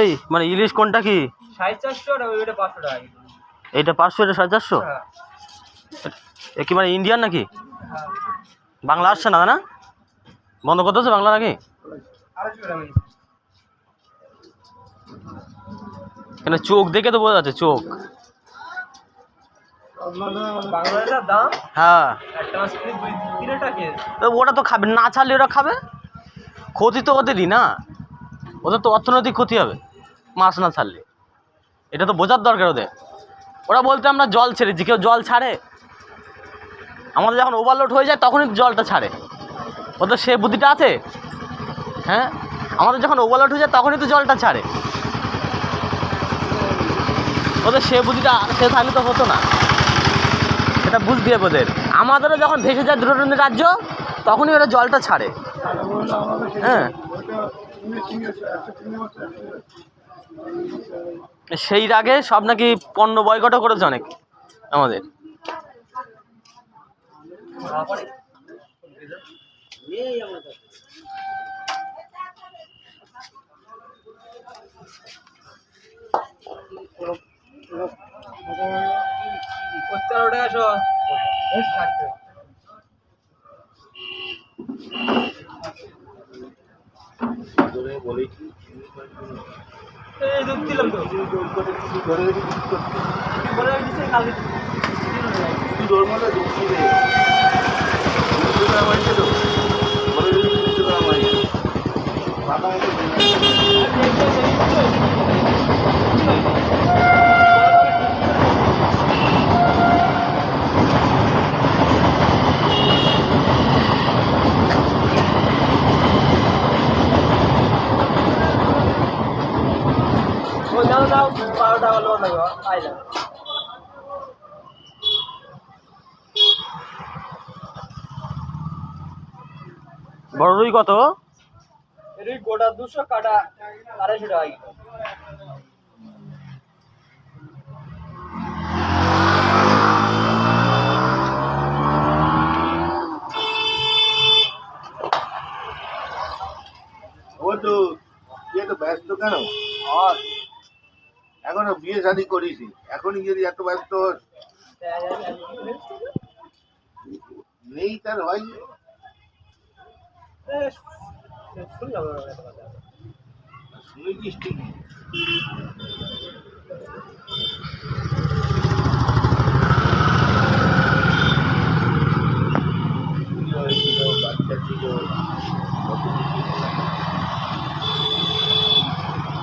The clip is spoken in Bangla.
এই মানে ইলিশ কোনটা কি? 450 আর ওইটা 500 টাকা। এইটা 500, এটা 450? হ্যাঁ এ কি মানে ইন্ডিয়ান নাকি? হ্যাঁ বাংলা আসছে না না? বন্ধ করতেছে বাংলা নাকি? 250 টাকা। কেন চোখ দেখে তো বোঝা যাচ্ছে, চোখ। বাংলাদেশের দাম হ্যাঁ, একটা মাছ কিনে 2-3 টাকা কেজি। ওরা তো খাবে না, ছাড়লে ওরা খাবে, ক্ষতি তো ওদেরই না, ওদের তো অর্থনৈতিক ক্ষতি হবে মাছ না ছাড়লে। এটা তো বোঝার দরকার ওদের। ওরা বলতে আমরা জল ছেড়েছি, কেউ জল ছাড়ে? আমাদের যখন ওভারলোড হয়ে যায় তখনই জলটা ছাড়ে, ওদের সে বুদ্ধিটা আছে? হ্যাঁ, আমাদের যখন ওভারলোড হয়ে যায় তখনই তো জলটা ছাড়ে, ওদের সে বুদ্ধিটা সে থাকলে তো হতো না, সেটা বুঝতে হবে ওদের। আমাদেরও যখন ভেসে যায় দূরদূরান্তের রাজ্য তখনই ওরা জলটা ছাড়ে। হ্যাঁ, সেই আগে সব নাকি পণ্য বয়কটও করেছে অনেক আমাদের। দিলাম তো দাও 12 টাকা লোন দেবো আইলা। বড় রুই কত? রুই গোটা 200, কাটা 250 টাকা কিলো। ও তো তো ব্যস্ত কেন? আর এখনো বিয়ে শাদী করিসি, এখনই যদি এত ব্যস্ত হোস? নেই তার হয় শুনেছিস ঠিকই। বাচ্চা ছিল, কত কিছু